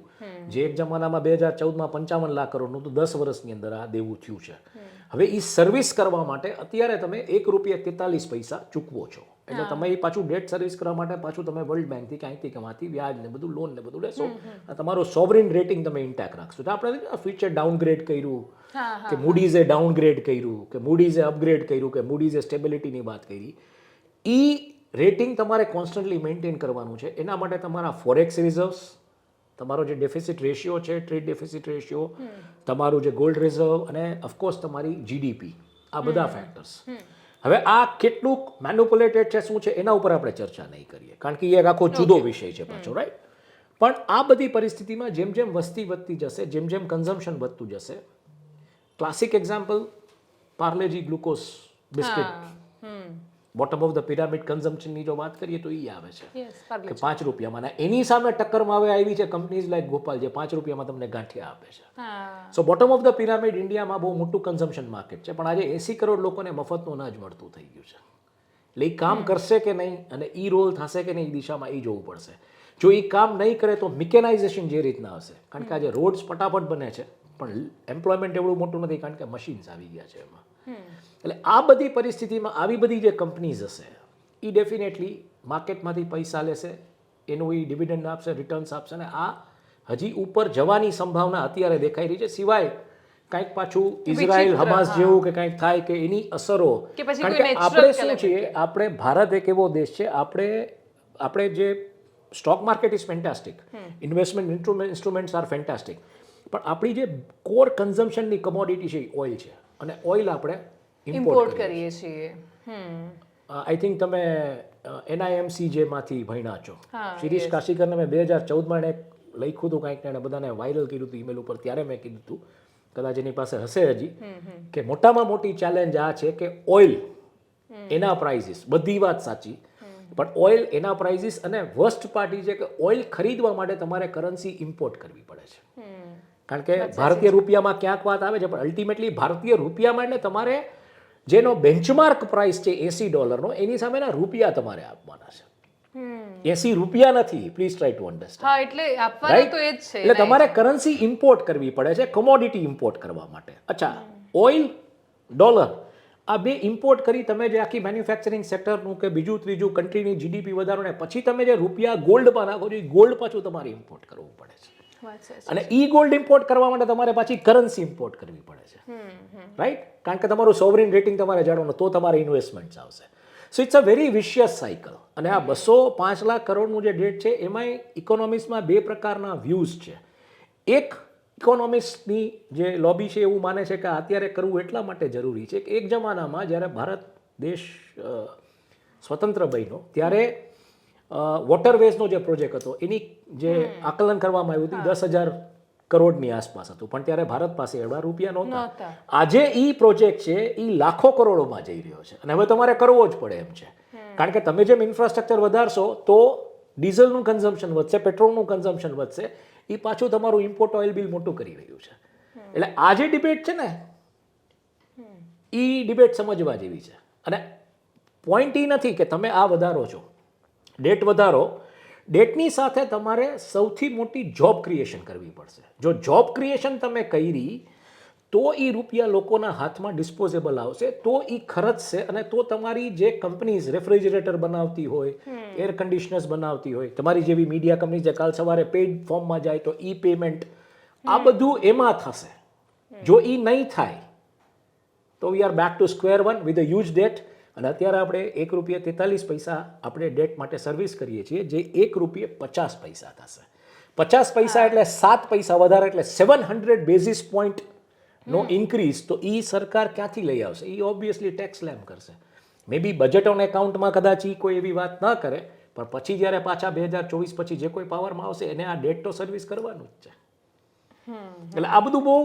જે એક જમાનામાં 2014માં 55 લાખ કરોડનું તો 10 વર્ષની અંદર આ દેવું થયું છે. હવે એ સર્વિસ કરવા માટે અત્યારે તમે ₹1.43 ચૂકવો છો. એટલે તમે એ પાછું ડેટ સર્વિસ કરવા માટે પાછું તમે વર્લ્ડ બેંકથી ક્યાંયથી કમાતી વ્યાજ ને બધું લોન ને બધું લેશો. તમારું સોવરિન રેટિંગ તમે ઇન્ટેક્ટ રાખશો. તો આપણે ફીચર ડાઉનગ્રેડ કર્યું કે મૂડીઝે ડાઉનગ્રેડ કર્યું કે મૂડીઝે અપગ્રેડ કર્યું કે મૂડીઝે સ્ટેબિલિટીની વાત કરી. ઈ રેટિંગ તમારે કોન્સ્ટન્ટલી મેન્ટેન કરવાનું છે. એના માટે તમારા ફોરેક્સ રિઝર્વ્સ, તમારો જે ડેફિસિટ રેશિયો છે, ટ્રેડ ડેફિસિટ રેશિયો, તમારું જે ગોલ્ડ રિઝર્વ અને ઓફકોર્સ તમારી જીડીપી, આ બધા ફેક્ટર્સ. હવે આ કેટલું મેન્યુપ્યુલેટેડ છે, શું છે, એના ઉપર આપણે ચર્ચા નહીં કરીએ, કારણ કે એ એક આખો જુદો વિષય છે પાછો, રાઈટ. પણ આ બધી પરિસ્થિતિમાં જેમ જેમ વસ્તી વધતી જશે, જેમ જેમ કન્ઝમ્પશન વધતું જશે, classic example Parle G glucose biscuit, bottom of the pyramid કન્ઝમ્પશનની જો વાત કરીએ તો એ આવે છે કે ₹5 એની સામે ટક્કરમાં હવે આવી છે કંપનીઝ લાઈક ગોપાલ, જે ₹5 તમને ગાંઠિયા આપે છે. સો બોટમ ઓફ ધ પિરામિડ ઇન્ડિયામાં બહુ મોટું કન્ઝમ્પશન માર્કેટ છે, પણ આજે 80 કરોડ લોકોને મફતનું અનાજ મળતું થઈ ગયું છે. એટલે એ કામ કરશે કે નહીં અને ઈ રોલ થશે કે નહીં એ દિશામાં એ જોવું પડશે. જો એ કામ નહીં કરે તો મિકેનાઇઝેશન જે રીતના હશે, કારણ કે આજે રોડ્સ ફટાફટ બને છે પણ એમ્પ્લોયમેન્ટ એવડું મોટું નથી, કારણ કે મશીન્સ આવી ગયા છે એમાં. એટલે આ બધી પરિસ્થિતિમાં આવી બધી જે કંપનીઝ હશે એ ડેફિનેટલી માર્કેટમાંથી પૈસા લેશે, એનું એ ડિવિડન્ડ આપશે, રિટર્ન્સ આપશે, અને આ હજી ઉપર જવાની સંભાવના અત્યારે દેખાઈ રહી છે. સિવાય કંઈક પાછું ઇઝરાયલ હમાસ જેવું કે કંઈક થાય કે એની અસરો, કારણ કે આપણે શું છીએ, આપણે ભારત એક એવો દેશ છે, આપણે જે stock market is fantastic, investment instruments are fantastic, પણ આપણી જે કોર કન્ઝમ્પશનની કમોડિટી છે એ ઓઇલ છે, અને ઓઇલ આપણે ઇમ્પોર્ટ કરીએ છીએ. આઈ થિંક તમે NIMC જેમાંથી ભણ્યા છો. શિરીષ કાશીકરને મેં 2014માં એક લખ્યું હતું કાંઈક, એને બધાને વાયરલ કર્યું હતું ઈમેલ ઉપર. ત્યારે મેં કીધું હતું, કદાચ એની પાસે હશે હજી, કે મોટામાં મોટી ચેલેન્જ આ છે કે ઓઇલ એના પ્રાઇઝિસ, બધી વાત સાચી, પણ ઓઇલ એના પ્રાઇઝિસ, અને વર્સ્ટ પાર્ટ એ છે કે ઓઇલ ખરીદવા માટે તમારે કરન્સી ઇમ્પોર્ટ કરવી પડે છે. કારણ કે ભારતીય રૂપિયામાં ક્યાંક વાત આવે છે, પણ અલ્ટિમેટલી ભારતીય રૂપિયામાં એટલે તમારે જેનો બેન્ચમાર્ક પ્રાઇસ છે $80 એની સામેના રૂપિયા તમારે આપવાના છે. ₹80 નથી, પ્લીઝ ટ્રાય ટુ અન્ડરસ્ટેન્ડ. એટલે આપવાનું તો એ જ છે. એટલે તમારે કરન્સી ઇમ્પોર્ટ કરવી પડે છે કોમોડિટી ઇમ્પોર્ટ કરવા માટે. અચ્છા, ઓઇલ, ડોલર, આ બે ઇમ્પોર્ટ કરી તમે જે આખી મેન્યુફેક્ચરિંગ સેક્ટરનું કે બીજું ત્રીજું કન્ટ્રીની જીડીપી વધારો, ને પછી તમે જે રૂપિયા ગોલ્ડમાં નાખો છો, એ ગોલ્ડ પાછું તમારે ઇમ્પોર્ટ કરવું પડે છે. અને ઈ ગોલ્ડ ઇમ્પોર્ટ કરવા માટે તમારે પાછી કરન્સી ઇમ્પોર્ટ કરવી પડે છે, રાઈટ? કારણ કે તમારું સોવરિન રેટિંગ તમારે જાળવવાનું, તો તમારે ઇન્વેસ્ટમેન્ટ આવશે. So it's a very vicious cycle. અને આ 205 લાખ કરોડનું જે ડેટ છે એમાંય ઇકોનોમિક્સમાં બે પ્રકારના વ્યૂઝ છે. એક ઇકોનોમિક્સની જે લોબી છે એવું માને છે કે અત્યારે કરવું એટલા માટે જરૂરી છે કે એક જમાનામાં જ્યારે ભારત દેશ સ્વતંત્ર બન્યો ત્યારે વોટરવેઝનો જે પ્રોજેક્ટ હતો એની જે આકલન કરવામાં આવ્યું હતું 10,000 કરોડની આસપાસ હતું, પણ ત્યારે ભારત પાસે એવડા રૂપિયા નહોતા. આજે ઈ પ્રોજેક્ટ છે એ લાખો કરોડોમાં જઈ રહ્યો છે, અને હવે તમારે કરવો જ પડે એમ છે. કારણ કે તમે જેમ ઇન્ફ્રાસ્ટ્રક્ચર વધારશો તો ડીઝલનું કન્ઝમ્પશન વધશે, પેટ્રોલનું કન્ઝમ્પશન વધશે, એ પાછું તમારું ઇમ્પોર્ટ ઓઇલ બિલ મોટું કરી રહ્યું છે. એટલે આ જે ડિબેટ છે ને એ ડિબેટ સમજવા જેવી છે. અને પોઈન્ટ એ નથી કે તમે આ વધારો છો, ડેટ વધારો, ડેટની સાથે તમારે સૌથી મોટી જોબ ક્રિએશન કરવી પડશે. જો જોબ ક્રિએશન તમે કરી તો એ રૂપિયા લોકોના હાથમાં ડિસ્પોઝેબલ આવશે, તો એ ખર્ચશે, અને તો તમારી જે કંપનીઝ રેફ્રિજરેટર બનાવતી હોય, એર કન્ડિશનર્સ બનાવતી હોય, તમારી જેવી મીડિયા કંપની જે કાલ સવારે પેઇડ ફોર્મમાં જાય તો ઈ પેમેન્ટ, આ બધું એમાં થશે. જો એ નહીં થાય તો we are back to square one with a huge date. અને અત્યારે આપણે ₹1.43 આપણે ડેટ માટે સર્વિસ કરીએ છીએ, જે ₹1.50 થશે. 50 પૈસા એટલે 7 પૈસા વધારે, એટલે 700 બેઝિસ પોઈન્ટનો ઇન્ક્રીઝ. તો એ સરકાર ક્યાંથી લઈ આવશે? એ ઓબ્વિયસલી ટેક્સ સ્લેમ કરશે. મે બી બજેટ ઓન એકાઉન્ટમાં કદાચ એ કોઈ એવી વાત ન કરે, પણ પછી જ્યારે પાછા 2024 પછી જે કોઈ પાવરમાં આવશે એને આ ડેટ તો સર્વિસ કરવાનું જ છે. એટલે આ બધું બહુ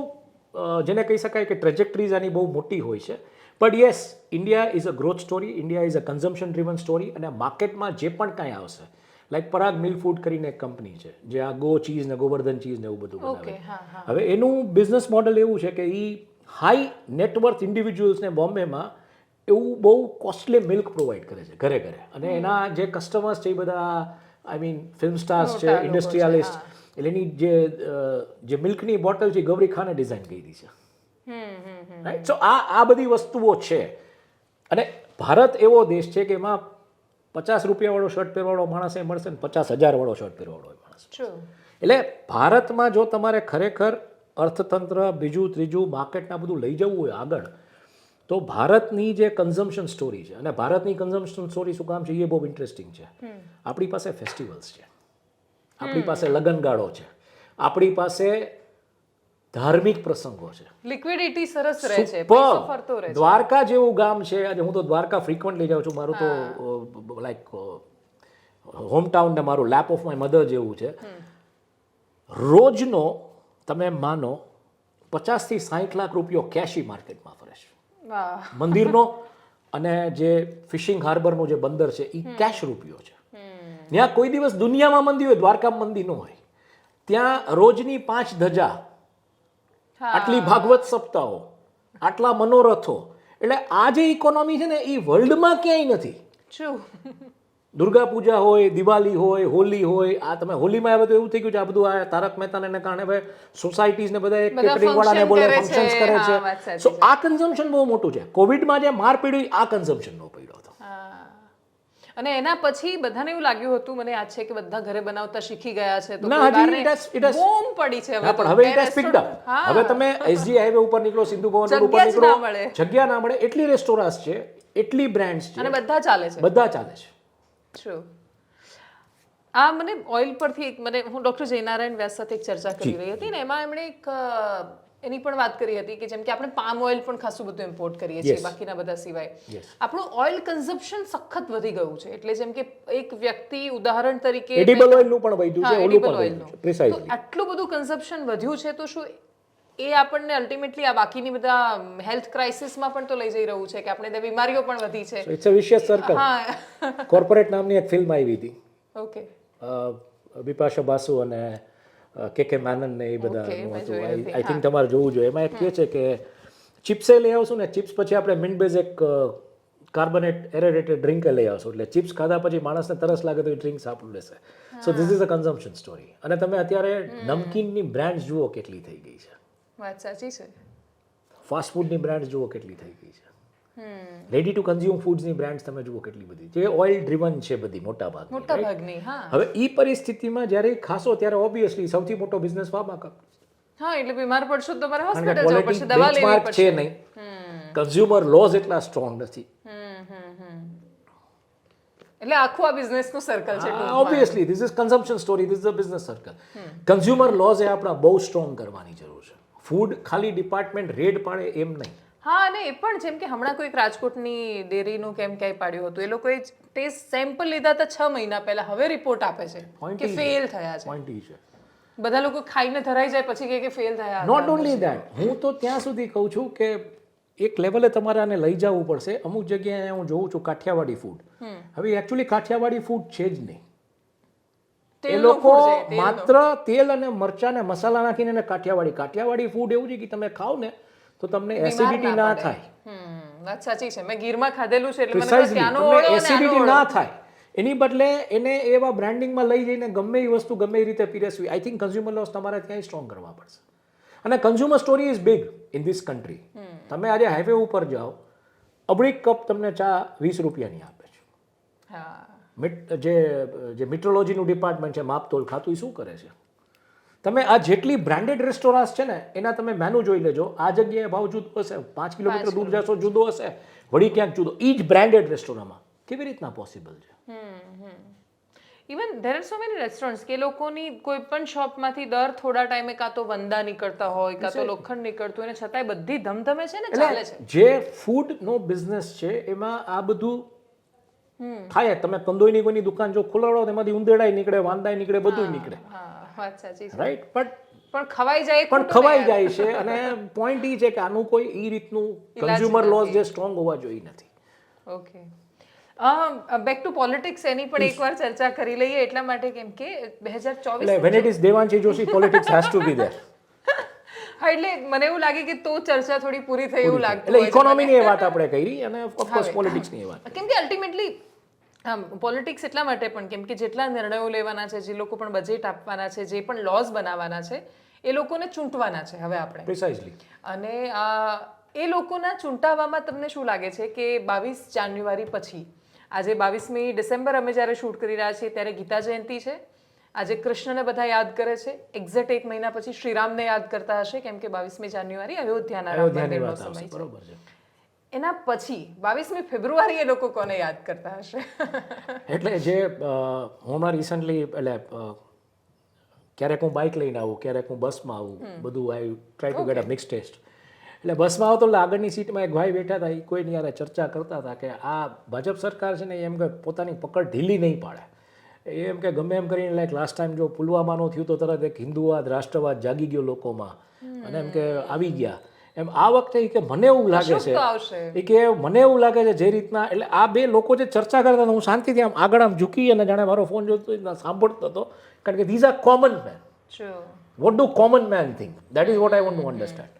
જેને કહી શકાય કે ટ્રેજેક્ટરીઝ આની બહુ મોટી હોય છે. But yes, India is a growth story, India is a consumption driven story. અને માર્કેટમાં જે પણ કાંઈ આવશે, લાઈક પરાગ મિલ્ક ફૂડ કરીને એક કંપની છે જે આ ગો ચીઝ ને ગોવર્ધન ચીઝ ને એવું બધું બનાવે. હવે એનું બિઝનેસ મોડલ એવું છે કે એ હાઈ નેટવર્થ ઇન્ડિવિજ્યુઅલ્સને બોમ્બેમાં એવું બહુ કોસ્ટલી મિલ્ક પ્રોવાઈડ કરે છે ઘરે ઘરે. અને એના જે કસ્ટમર્સ છે એ બધા આઈ મીન ફિલ્મ સ્ટાર્સ છે, ઇન્ડસ્ટ્રીયાલિસ્ટ. એટલે એની જે મિલ્કની બોટલ છે ગૌરી ખાને ડિઝાઇન કરી છે. રાઈટ. સો આ બધી વસ્તુઓ છે. અને ભારત એવો દેશ છે કે એમાં 50 રૂપિયાવાળો શર્ટ પહેરવાળો માણસ એ મળશે ને 50,000 વાળો શર્ટ પહેરવાળો માણસ. એટલે ભારતમાં જો તમારે ખરેખર અર્થતંત્ર બીજું ત્રીજું માર્કેટના બધું લઈ જવું હોય આગળ, તો ભારતની જે કન્ઝમ્પશન સ્ટોરી છે, અને ભારતની કન્ઝમ્પશન સ્ટોરી શું કામ છે એ બહુ ઇન્ટરેસ્ટિંગ છે. આપણી પાસે ફેસ્ટિવલ્સ છે, આપણી પાસે લગનગાળો છે, આપણી પાસે ધાર્મિક પ્રસંગો છે, લિક્વિડિટી સરસ રહે છે, પૈસો ફરતો રહે છે. દ્વારકા જેવું ગામ છે. આજે હું તો દ્વારકા ફ્રીક્વન્ટલી જાઉં છું. મારું તો લાઈક હોમટાઉન ને મારું લેપ ઓફ માય મધર જેવું છે. રોજનો તમે માનો 50 થી 60 લાખ રૂપિયો કેશી માર્કેટમાં ફરે છે. મંદિરનો અને જે ફિશિંગ હાર્બરનું જે બંદર છે એ કેશ રૂપિયો છે. ત્યાં કોઈ દિવસ દુનિયામાં મંદી હોય, દ્વારકામાં મંદી ન હોય. ત્યાં રોજની 5 ધજા, આટલી ભાગવત સપ્તાહો, આટલા મનોરથો. એટલે આ જે ઇકોનોમી છે ને એ વર્લ્ડમાં ક્યાંય નથી. દુર્ગા પૂજા હોય, દિવાળી હોય, હોલી હોય. આ તમે હોલીમાં આ બધું એવું થઈ ગયું છે, આ બધું આ તારક મહેતાને કારણે હવે સોસાયટીઝ ને બધા કેટરિંગ વાળાને બોલે, ફંક્શન્સ કરે છે. સો આ કન્ઝમ્પશન બહુ મોટું છે. કોવિડમાં જે માર પીડ્યું આ કન્ઝમ્પશન નો પડ્યો હતો. અને એના પછી બધાને એવું લાગ્યું હતું, મને યાદ છે કે બધા ઘરે બનાવતા શીખી ગયા છે, તો ના, હજી બૂમ પડી છે હવે. પણ હવે ઇટ હેઝ પિક્ડ અપ. હવે તમે એસજી હાઈવે ઉપર નીકળો, સિંધુ ભવન રોડ ઉપર નીકળો, જગ્યા ના મળે. એટલી રેસ્ટોરન્ટ્સ છે, એટલી બ્રાન્ડ્સ છે, અને બધા ચાલે છે, બધા ચાલે છે. ટ્રુ. આ મને ઓઇલ પરથી હું ડોક્ટર જયનારાયણ વ્યાસ સાથે એક ચર્ચા કરી રહી હતી ને, એમાં એમણે એક એની પણ વાત કરી હતી કે જેમ કે આપણે પામ ઓઇલ પણ ખાસું બધું ઇમ્પોર્ટ કરીએ છીએ બાકીના બધા સિવાય. આપણું ઓઇલ કન્ઝમ્પશન સખત વધી ગયું છે. એટલે જેમ કે એક વ્યક્તિ ઉદાહરણ તરીકે એડિબલ ઓઇલનું પણ વધ્યું છે, ઓલું પણ વધ્યું છે. પ્રિસાઇઝલી આટલું બધું કન્ઝમ્પશન વધ્યું છે, તો શું એ આપણને અલ્ટિમેટલી આ બાકીની બધા હેલ્થ ક્રાઇસિસમાં પણ તો લઈ જઈ રહ્યું છે કે આપણે બીમારીઓ પણ વધી છે? It's a vicious circle. Corporate નામની એક ફિલ્મ આવી હતી. ઓકે. બિપાશા બાસુ અને કે મેનન ને એ બધા હતું. આઈ થિંક તમારે જોવું જોઈએ. એમાં એક કહે છે કે ચિપ્સે લઈ આવશું ને, ચિપ્સ પછી આપણે મિન્ટ બેઝ એક કાર્બોનેટ એરેટેડ ડ્રિંક લઈ આવશું. એટલે ચિપ્સ ખાધા પછી માણસને તરસ લાગે તો એ ડ્રિંક્સ આપણું લેશે. So this is a consumption story. અને તમે અત્યારે નમકીનની બ્રાન્ડ્સ જુઓ કેટલી થઈ ગઈ છે. વાત સાચી છે. ફાસ્ટ ફૂડની બ્રાન્ડ્સ જુઓ કેટલી થઈ ગઈ છે. રેડી ટુ કન્ઝ્યુમ ફૂડ્સની બ્રાન્ડ્સ તમે જુઓ કેટલી બધી, જે ઓઇલ ડ્રીવન છે બધી મોટા ભાગની. હવે એ પરિસ્થિતિમાં જ્યારે ખાસો ત્યારે ઓબ્વિયસલી સૌથી મોટો બિઝનેસ ફાર્મા કંપની. હા, એટલે બીમાર પડશો તો તમારે હોસ્પિટલ જવું પડશે, દવા લેવી પડશે. છે નહીં, કન્ઝ્યુમર લોઝ એટલા સ્ટ્રોંગ નથી. એટલે આખું આ બિઝનેસનું સર્કલ છે. Obviously this is consumption story, this is a business circle. Consumer laws એ આપણા બહુ સ્ટ્રોંગ કરવાની જરૂર છે. ફૂડ ખાલી ડિપાર્ટમેન્ટ રેડ પાડે એમ નહીં. હા, અને એ પણ જેમ કે હમણાં કોઈક રાજકોટની ડેરીનું કેમ ક્યાંય પાડ્યું હતું, એ લોકોએ ટેસ્ટ સેમ્પલ લીધા હતા 6 મહિના પહેલા, હવે રિપોર્ટ આપે છે કે ફેલ થયા છે. પોઈન્ટ છે બધા લોકો ખાઈને ધરાઈ જાય પછી કે ફેલ થયા. નોટ ઓનલી ધેટ, હું તો ત્યાં સુધી કહું છું કે એક લેવલે તમારે આને લઈ જવું પડશે. અમુક જગ્યાએ હું જોઉં છું કાઠિયાવાડી ફૂડ, હવે એકચ્યુઅલી કાઠિયાવાડી ફૂડ છે જ નહીં. એ લોકો માત્ર તેલ અને મરચાં ને મસાલા નાખીને કાઠિયાવાડી ફૂડ એવું છે કે તમે ખાવ ને તો તમને એસિડિટી ના થાય. વાત સાચી છે. મેં ગીરમાં ખાધેલું છે એટલે મને ત્યાંનો ઓળો એસિડિટી ના થાય. એની બદલે એને એવા બ્રાન્ડિંગમાં લઈ જઈને ગમે એ વસ્તુ ગમે એ રીતે પીરસવી. આઈ થિંક કન્ઝ્યુમર લોસ તમારે ત્યાં સ્ટ્રોંગ કરવા પડશે. અને consumer story is big in this country. તમે આજે હાઈવે ઉપર જાઓ, અબડીક કપ તમને ચા 20 રૂપિયાની આપે છે. જે મિટ્રોલોજીનું ડિપાર્ટમેન્ટ છે, માપતોલ ખાતું, એ શું કરે છે? તમે આ જેટલી બ્રાન્ડેડ રેસ્ટોરન્ટ્સ છે ને એના તમે મેનુ જોઈ લેજો. આ જગ્યાએ ભાવ જુદો હશે, 5 કિલોમીટર દૂર જશો જુદો હશે, વળી ક્યાંક જુદો. એ જ બ્રાન્ડેડ રેસ્ટોરન્ટમાં કેવી રીતના પોસિબલ છે? Even there are so many restaurants કે લોકોની કોઈ પણ શોપમાંથી દર થોડા ટાઈમે કાં તો વંદા નીકળતા હોય, કાં તો લોખંડ નીકળતું હોય, છતાંય બધી ધમધમે છે ને, ચાલે છે. જે ફૂડનો બિઝનેસ છે એમાં આ બધું થાય. તમે કંદોઈની કોઈની દુકાન જો ખોલાડો, એમાંથી ઉંદેડાય નીકળે, વાંદાય નીકળે, બધું નીકળે. વાત સાચી છે. રાઈટ. બટ પણ ખવાઈ જાય પણ ખવાઈ જાય છે. અને પોઈન્ટ એ છે કે આનું કોઈ એ રીતનું કન્ઝ્યુમર લોઝ જે સ્ટ્રોંગ હોવા જોઈએ નથી. ઓકે, બેક ટુ પોલિટિક્સ એની પણ એકવાર ચર્ચા કરી લઈએ એટલા માટે કેમ કે 2024 એટલે when it is Devanshi Joshi politics has to be there. હા, એટલે મને એવું લાગે કે તો ચર્ચા થોડી પૂરી થઈ એવું લાગતું એટલે હોય છે ઇકોનોમીની એ વાત આપણે કરી અને ઓફકોર્સ પોલિટિક્સની એ વાત. કેમ કે અલ્ટિમેટલી પોલિટિક્સ એટલા માટે પણ કેમ કે જેટલા નિર્ણયો લેવાના છે, જે લોકો પણ બજેટ આપવાના છે, જે પણ લોઝ બનાવવાના છે, એ લોકોને ચૂંટવાના છે હવે આપણે. પ્રિસાઇઝલી. અને એ લોકોના ચૂંટાવામાં તમને શું લાગે છે કે 22 જાન્યુઆરી પછી, આજે 22મી ડિસેમ્બર અમે જ્યારે શૂટ કરી રહ્યા છીએ ત્યારે ગીતા જયંતિ છે, આજે કૃષ્ણને બધા યાદ કરે છે, એક્ઝેક્ટ 1 મહિના પછી શ્રીરામને યાદ કરતા હશે કેમ કે 22મી જાન્યુઆરી અયોધ્યાના રામ મંદિરનો સમય છે. બરોબર છે. એના પછી 22મી ફેબ્રુઆરી એ લોકો કોને યાદ કરતા હશે? એટલે જે હું રિસન્ટલી એટલે ક્યારેક હું બાઇક લઈને આવું, ક્યારેક હું બસમાં આવું, બધું I try to get a mix taste. એટલે બસમાં આવતો એટલે આગળની સીટમાં એક ભાઈ બેઠા હતા, એ કોઈની યારે ચર્ચા કરતા હતા કે આ ભાજપ સરકાર છે ને એમ કે પોતાની પકડ ઢીલી નહીં પાડે. એમ કે ગમે એમ કરીને લાઈક લાસ્ટ ટાઈમ જો પુલવામાનો થયું તો તરત એક હિન્દુવાદ રાષ્ટ્રવાદ જાગી ગયો લોકોમાં અને એમ કે આવી ગયા. એમ આ વખતે કે મને એવું લાગે છે કે મને એવું લાગે છે જે રીતના એટલે આ બે લોકો જે ચર્ચા કરતા હતા હું શાંતિથી આમ આગળ આમ ઝૂકી અને જાણે મારો ફોન જોતો સાંભળતો હતો કારણ કે these are common main. What do common main think? That is what I want to understand.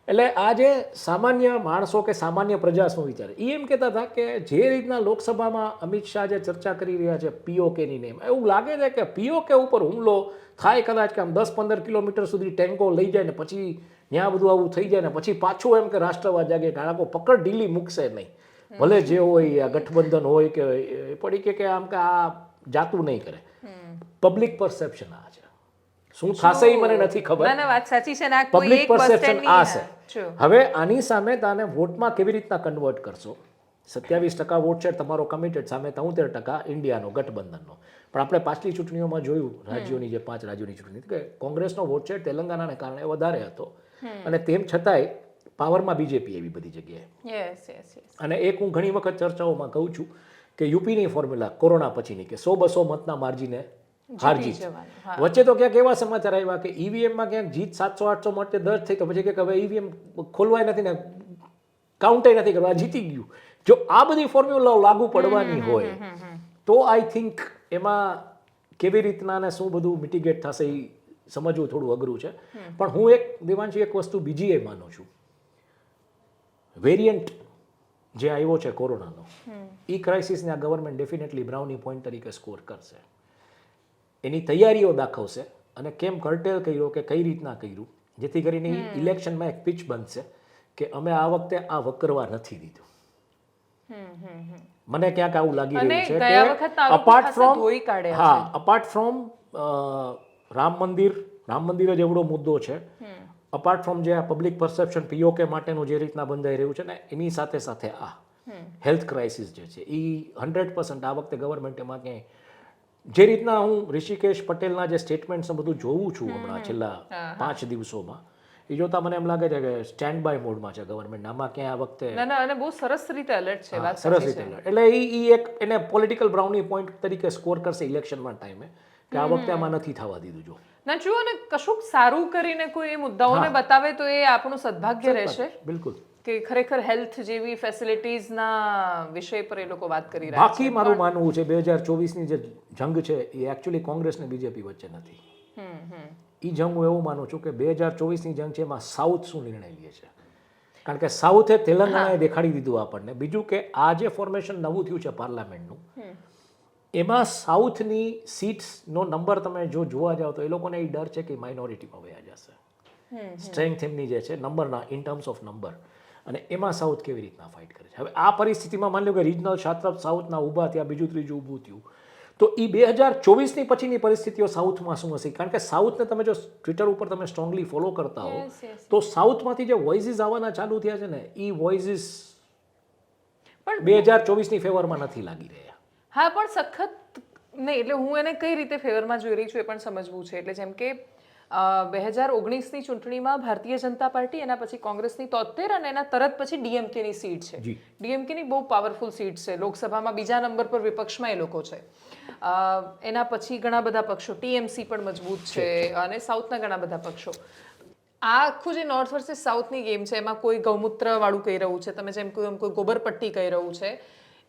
એટલે આ જે સામાન્ય માણસો કે સામાન્ય પ્રજા શું વિચારે એ એમ કહેતા હતા કે જે રીતના લોકસભામાં અમિત શાહ જે ચર્ચા કરી રહ્યા છે પીઓકેની નેમ, એવું લાગે છે કે પીઓકે ઉપર હુમલો થાય કદાચ કે આમ 10-15 કિલોમીટર સુધી ટેન્કો લઈ જાય ને પછી ત્યાં બધું આવું થઈ જાય ને પછી પાછું એમ કે રાષ્ટ્રવાદ જાગે કે આ લોકો પકડ ઢીલી મૂકશે નહીં, ભલે જે હોય આ ગઠબંધન હોય કે પડી કે આમ કે આ જાતું નહીં કરે. પબ્લિક પરસેપ્શન આ છે. શું થશે એ મને નથી ખબર. ના વાત સાચી છે ને પબ્લિક પરસેપ્શન આ છે. હવે આની સામે તાને વોટમાં કેવી રીતના કન્વર્ટ કરશો? 27% વોટ છે તમારો કમિટેડ, સામે 73% ઇન્ડિયાનો ગઠબંધનનો. પણ આપણે પાછલી ચૂંટણીઓમાં જોયું રાજ્યોની જે 5 રાજ્યોની ચૂંટણી કે કોંગ્રેસનો વોટ છે તેલંગાનાને કારણે વધારે હતો અને તેમ છતાંય પાવરમાં બીજેપી એવી બધી જગ્યાએ. અને એક હું ઘણી વખત ચર્ચાઓમાં કહું છું કે યુપીની ફોર્મ્યુલા કોરોના પછીની કે 100-200 મતના માર્જિને હાર જીત. વચ્ચે તો ક્યાંક એવા સમાચાર આવ્યા કે ઈવીએમમાં ક્યાંક જીત 700-800 માટે દર્જ થઈ તો પછી કે હવે ઈવીએમ ખોલવાય નથી ને કાઉન્ટે નથી કરવા, જીતી ગયું. જો આ બધી ફોર્મ્યુલાઓ લાગુ પડવાની હોય તો આઈ થિંક એમાં કેવી રીતના ને શું બધું મિટિગેટ થશે એ સમજવું થોડું અઘરું છે. પણ હું દેવાંશી એક વસ્તુ બીજી એ માનું છું, વેરિયન્ટ જે આવ્યો છે કોરોનાનો એ ક્રાઇસિસને આ ગવર્મેન્ટ ડેફિનેટલી બ્રાઉની પોઈન્ટ તરીકે સ્કોર કરશે, એની તૈયારીઓ દાખવશે અને કેમ કર્ટેલ કર્યો કે કઈ રીતના કર્યું જેથી કરીને ઇલેક્શનમાં એક પિચ બનશે કે અમે આ વખતે આ વકરવા નથી દીધું. મને ક્યાંક આવું લાગી રહ્યું છે કે અપાર્ટ ફ્રોમ રામ મંદિર જ એવડો મુદ્દો છે, અપાર્ટ ફ્રોમ જે આ પબ્લિક પરસેપ્શન પીઓકે માટેનું જે રીતના બંધાઈ રહ્યું છે ને એની સાથે સાથે આ હેલ્થ ક્રાઇસિસ જે છે એ 100% આ વખતે ગવર્મેન્ટ એમાં ક્યાંય જે રીતના હું ઋષિકેશ પટેલના જે સ્ટેટમેન્ટ્સ બધું જોઉં છું હમણાં છેલ્લા 5 દિવસોમાં એ જોતા મને એમ લાગે છે કે સ્ટેન્ડ બાય મોડમાં છે ગવર્મેન્ટ. આમાં ક્યાંય આ વખતે અને બહુ સરસ રીતે એલર્ટ છે. સરસ રીતે એલર્ટ એટલે એ એક એને પોલિટિકલ બ્રાઉની પોઈન્ટ તરીકે સ્કોર કરશે ઇલેક્શનમાં ટાઈમે કે આ વખતે આમાં નથી થવા દીધું. જો ના જુઓ ને કશુંક સારું કરીને કોઈ એ મુદ્દાઓને બતાવે તો એ આપણું સદભાગ્ય રહેશે. બિલકુલ કે ખરેખર હેલ્થ જેવી ફેસિલિટીઝના વિષય પર એ લોકો વાત કરી રહ્યા છે. બાકી મારું માનવું છે 2024ની જે જંગ છે એ એકચ્યુઅલી કોંગ્રેસ ને બીજેપી વચ્ચે નથી. એ જંગ હું એવું માનું છું કે 2024ની જંગ છે એમાં સાઉથ શું નિર્ણય લે છે, કારણ કે સાઉથે તેલંગાણાએ દેખાડી દીધું આપણને. બીજું કે આ જે ફોર્મેશન નવું થયું છે પાર્લામેન્ટનું એમાં સાઉથની સીટ્સનો નંબર તમે જો જોવા જાઓ તો એ લોકોને એ ડર છે કે માઇનોરિટીમાં વયા જશે. સ્ટ્રેન્થ એમની જે છે નંબરના ઇન ટર્મ્સ ઓફ નંબર, અને એમાં સાઉથ કેવી રીતના ફાઇટ કરે છે. હવે આ પરિસ્થિતિમાં માની લો કે રિજનલ શાસક સાઉથના ઊભા ત્યાં બીજું ત્રીજું ઊભું થયું તો એ 2024ની પછીની પરિસ્થિતિઓ સાઉથમાં શું હશે? કારણ કે સાઉથને તમે જો ટ્વિટર ઉપર તમે સ્ટ્રોંગલી ફોલો કરતા હો તો સાઉથમાંથી જે વોઇસીસ આવવાના ચાલુ થયા છે ને એ વોઇસીસ પણ 2024ની ફેવરમાં નથી લાગી રહ્યા. હા પણ સખત નહીં, એટલે હું એને કઈ રીતે ફેવરમાં જોઈ રહી છું એ પણ સમજવું છે. એટલે જેમ કે 2019ની ચૂંટણીમાં ભારતીય જનતા પાર્ટી, એના પછી કોંગ્રેસની 73 અને એના તરત પછી ડીએમકેની સીટ છે. ડીએમકેની બહુ પાવરફુલ સીટ છે, લોકસભામાં બીજા નંબર પર વિપક્ષમાં એ લોકો છે. એના પછી ઘણા બધા પક્ષો, ટીએમસી પણ મજબૂત છે અને સાઉથના ઘણા બધા પક્ષો. આ આખું જે નોર્થ વર્સિસ સાઉથની ગેમ છે, એમાં કોઈ ગૌમૂત્ર વાળું કહી રહ્યું છે, તમે જેમ કહ્યું એમ કોઈ ગોબરપટ્ટી કહી રહ્યું છે,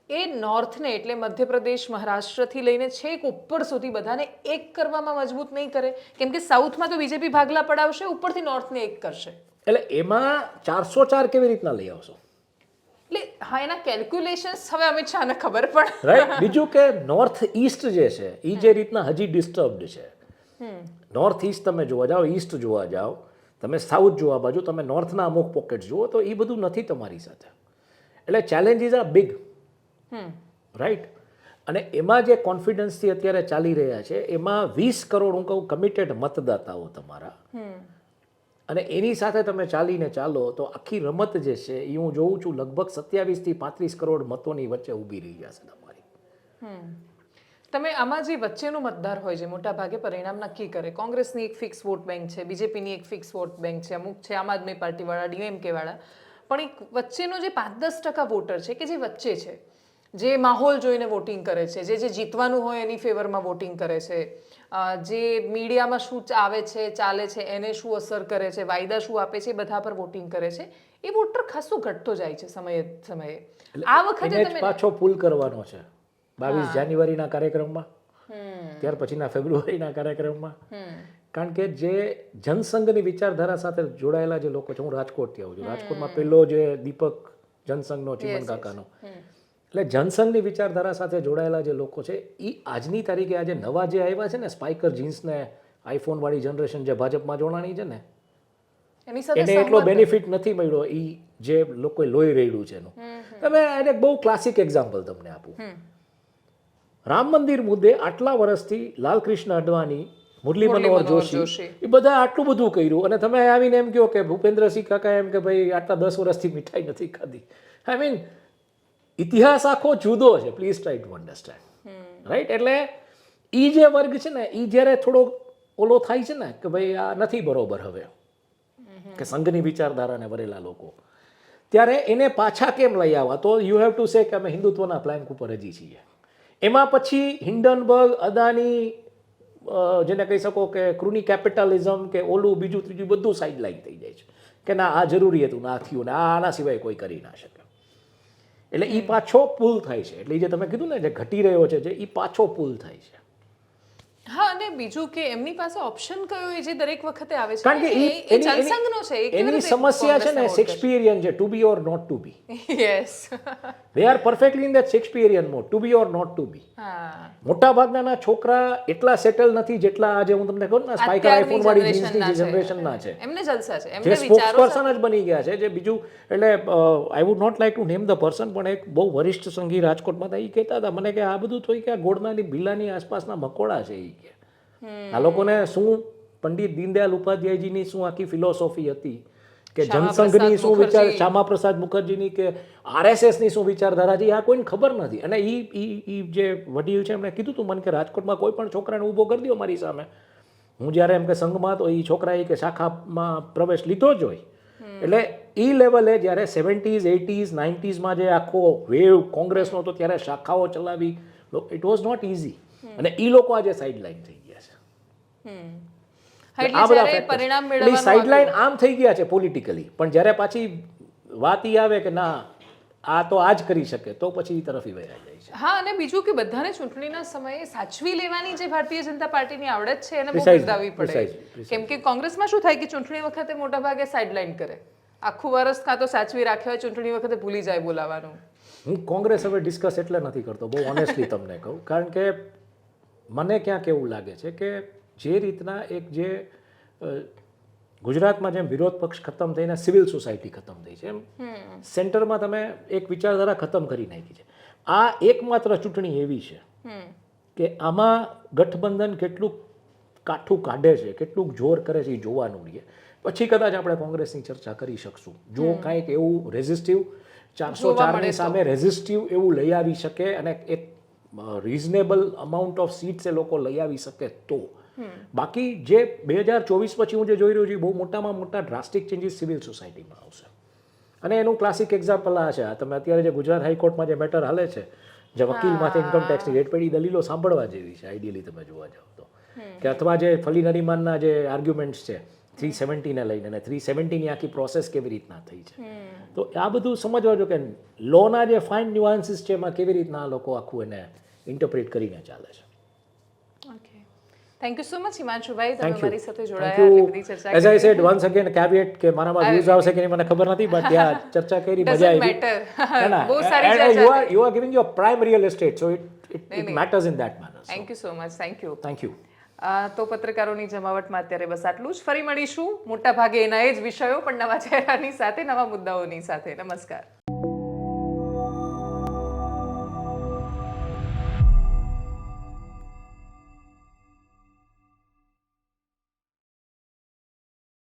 એ નોર્થને એટલે મધ્યપ્રદેશ, મહારાષ્ટ્રથી લઈને છેક ઉપર સુધી બધાને એક કરવામાં મજબૂત નહીં કરે, કેમ કે સાઉથમાં તો બીજેપી ભાગલા પડાવશે, ઉપરથી નોર્થને એક કરશે. એટલે એમાં 404 કેવી રીતના લઈ આવશો? એટલે હા, એના કેલ્ક્યુલેશન્સ હવે અમિત શાહને ખબર પણ. રાઈટ. બીજું કે નોર્થ ઈસ્ટ જે છે એ જે રીતના હજી ડિસ્ટર્બ્ડ છે. નોર્થ ઈસ્ટ તમે જોવા જાઓ, ઈસ્ટ જોવા જાઓ, તમે સાઉથ જોવા બાજુ, તમે નોર્થના અમુક પોકેટ જુઓ, તો એ બધું નથી તમારી સાથે. એટલે ચેલેન્જીસ આર બિગ. રાઈટ. અને એમાં જે કોન્ફિડન્સથી અત્યારે ચાલી રહ્યા છે, એમાં 20 કરોડ હું કહું કમિટેડ મતદાતાઓ તમારા, અને એની સાથે તમે ચાલીને ચાલો તો આખી રમત જે છે એ હું જોઉં છું લગભગ 27 થી 35 કરોડ મતોની વચ્ચે ઊભી રહી જશે તમારી. તમે આમાં જે વચ્ચેનું મતદાર હોય છે, મોટા ભાગે પરિણામ નક્કી કરે. કોંગ્રેસની એક ફિક્સ વોટ બેંક છે, બીજેપીની એક ફિક્સ વોટ બેંક છે, અમુક છે આમ આદમી પાર્ટીવાળા, ડીએમકે વાળા, પણ એક વચ્ચેનો જે 5-10% વોટર છે કે જે વચ્ચે છે, જે માહોલ જોઈને વોટિંગ કરે છે, જે જીતવાનું હોય એની ફેવરમાં વોટિંગ કરે છે, જે મીડિયામાં શું આવે છે, ચાલે છે, એને શું અસર કરે છે, વાયદા શું આપે છે, બધા પર વોટિંગ કરે છે, એ વોટર ખાસો ઘટતો જાય છે સમયે. આ વખતે તમે પાછો પુલ કરવાનો છે 22 જાન્યુઆરીના કાર્યક્રમમાં, ત્યાર પછીના ફેબ્રુઆરીના કાર્યક્રમમાં. કારણ કે જે જનસંઘની વિચારધારા સાથે જોડાયેલા જે લોકો છે, હું રાજકોટથી આવું છું, રાજકોટમાં પહેલો જે દીપક જનસંઘનો, ચીમન કાકાનો, એટલે જનસંઘની વિચારધારા સાથે જોડાયેલા જે લોકો છે એ આજની તારીખે આજે નવા જે આવ્યા છે ને, સ્પાઇકર જીન્સ ને આઈફોન વાળી જનરેશન જે ભાજપમાં જોડાણી છે ને, એને એટલો બેનિફિટ નથી મળ્યો એ જે લોકોએ લોહી રેડ્યું છે એનું. તમે એને બહુ ક્લાસિક એક્ઝામ્પલ તમને આપું. રામ મંદિર મુદ્દે આટલા વર્ષથી લાલકૃષ્ણ અડવાણી, મુરલી મનોહર જોશી, એ બધા આટલું બધું કર્યું, અને તમે આવીને એમ કહો કે ભૂપેન્દ્રસિંહ કાકા એમ કે ભાઈ આટલા 10 વર્ષથી મીઠાઈ નથી ખાધી. આઈ મીન ઇતિહાસ આખો જુદો છે. Please try to understand. Right. એટલે એ જે વર્ગ છે ને, એ જ્યારે થોડો ઓલો થાય છે ને કે ભાઈ આ નથી બરોબર હવે, કે સંઘની વિચારધારાને વરેલા લોકો, ત્યારે એને પાછા કેમ લઈ આવવા? તો યુ હેવ ટુ સે કે અમે હિન્દુત્વના પ્લાન્ક ઉપર હજી છીએ. એમાં પછી હિન્ડનબર્ગ, અદાની, જેને કહી શકો કે ક્રૂની કેપિટલિઝમ કે ઓલું બીજું ત્રીજું બધું સાઇડલાઇન થઈ જાય છે કે ના આ જરૂરી હતું, ના થયું, ને આના સિવાય કોઈ કરી ના શકે. એટલે એ પાછો પુલ થાય છે. એટલે જે તમે કીધું ને જે ઘટી રહ્યો છે, જે એ પાછો પુલ થાય છે. હા, અને બીજું કે એમની પાસે ઓપ્શન કયો એ જે દરેક વખતે આવે છે, કારણ કે એ જનસંઘનો છે. એની સમસ્યા છે ને શેક્સપિયરિયન છે, to be or not to be. Yes, they are perfectly in that Shakespearean mode, to be or not to be. મોટા ભાગના છોકરા એટલા સેટલ નથી જેટલા આજે હું તમને કહું ને સ્પાઇકર આઈફોન વાળી જીન્સની જે જનરેશનના છે, એમને જલસા છે, જે સ્પોક્સપર્સન જ બની ગયા છે. જે બીજું એટલે I would not like to name the person, પણ એક બહુ વરિષ્ઠ સંઘી રાજકોટમાં હતા, એ કહેતા હતા મને કે આ બધું થોડી કે ગોળનાની બિલાની આસપાસના મકોડા છે. એ કે આ લોકોને શું પંડિત દીનદયાળ ઉપાધ્યાયજીની શું આખી ફિલોસોફી હતી, કે જનસંઘની શું વિચાર, શ્યામા પ્રસાદ મુખર્જીની કે આરએસએસની શું વિચારધારા છે, આ કોઈને ખબર નથી. અને એ જે વડીલ છે એમણે કીધું તું મને કે રાજકોટમાં કોઈ પણ છોકરાને ઊભો કરી દો મારી સામે, હું જ્યારે એમ કે સંઘમાં તો એ છોકરાએ કે શાખામાં પ્રવેશ લીધો જ હોય. એટલે એ લેવલે જ્યારે 70s, 80s, 90sમાં જે આખો વેવ કોંગ્રેસનો હતો, ત્યારે શાખાઓ ચલાવી, ઇટ વોઝ નોટ ઇઝી. અને એ લોકો આજે સાઇડલાઇન થઈ ગયા છે. સાઇડલાઇન આમ થઈ ગયા છે પોલિટિકલી, પણ જ્યારે પાછી વાત ઈ આવે કે ના આ તો આ જ કરી શકે, તો પછી એ તરફ વયા જાય છે. હા, અને બીજું કે બધાને ચૂંટણીના સમયે સાચવી લેવાની જે ભારતીય જનતા પાર્ટીની આવડત છે એને બહુ બિરદાવવી પડે. કેમ કે કોંગ્રેસમાં શું થાય કે ચૂંટણી વખતે મોટા ભાગે સાઇડલાઇન કરે, આખું વર્ષ કાં તો સાચવી રાખ્યા હોય, ચૂંટણી વખતે ભૂલી જાય બોલાવાનું. હું કોંગ્રેસ હવે ડિસ્કસ એટલે નથી કરતો, બહુ ઓનેસ્ટલી તમને કહું, કારણ કે મને ક્યાંક એવું લાગે છે કે જે રીતના એક જે ગુજરાતમાં જેમ વિરોધ પક્ષ ખતમ થઈને સિવિલ સોસાયટી ખતમ થઈ છે, એમ સેન્ટરમાં તમે એક વિચારધારા ખતમ કરી નાખી છે. આ એકમાત્ર ચૂંટણી એવી છે કે આમાં ગઠબંધન કેટલું કાઠું કાઢે છે, કેટલું જોર કરે છે, એ જોવાનું રહીએ. પછી કદાચ આપણે કોંગ્રેસની ચર્ચા કરી શકશું. જો કાંઈક એવું રેઝિસ્ટિવ 404ની સામે રેઝિસ્ટિવ એવું લઈ આવી શકે અને એક રીઝનેબલ અમાઉન્ટ ઓફ સીટ્સ એ લોકો લઈ આવી શકે તો. બાકી જે 2024 પછી હું જે જોઈ રહ્યો છું એ બહુ મોટામાં મોટા ડ્રાસ્ટિક ચેન્જીસ સિવિલ સોસાયટીમાં આવશે. અને એનું ક્લાસિક એક્ઝામ્પલ આ છે, તમે અત્યારે જે ગુજરાત હાઈકોર્ટમાં જે મેટર હાલે છે, જે વકીલ માથે ઇન્કમ ટેક્સની રેટ પડી, દલીલો સાંભળવા જેવી છે આઈડિયલી તમે જોવા જાઓ તો. કે અથવા જે ફલી નરીમાનના જે આર્ગ્યુમેન્ટ્સ છે 370 ને લઈને, અને 370 ની આખી પ્રોસેસ કેવી રીતના થઈ છે, તો આ બધું સમજવા જો કે લોના જે ફાઇન ન્યુઆન્સીસ છે એમાં કેવી રીતના આ લોકો આખું એને ઇન્ટરપ્રિટ કરીને ચાલે છે. Okay, thank you so much હિમાંશુભાઈ, તમે Thank you. મારી સાથે Thank જોડાયા, આટલી you. બધી ચર્ચા As I said, once again, caveat કે મારામાં views આવશે કે નહીં મને ખબર નથી, but yeah, ચર્ચા કરી, મજા Doesn't આવી. matter. ના, ના, બહુ સારી and ચર્ચા થઈ. you are giving your prime real estate, so it matters in that manner. So, thank you so much, thank you. thank you. તો પત્રકારોની જમાવટમાં અત્યારે બસ આટલું જ. ફરી મળીશું મોટા ભાગે એના એ જ વિષયો પણ નવા ચહેરાની સાથે, નવા મુદ્દાઓની સાથે. નમસ્કાર.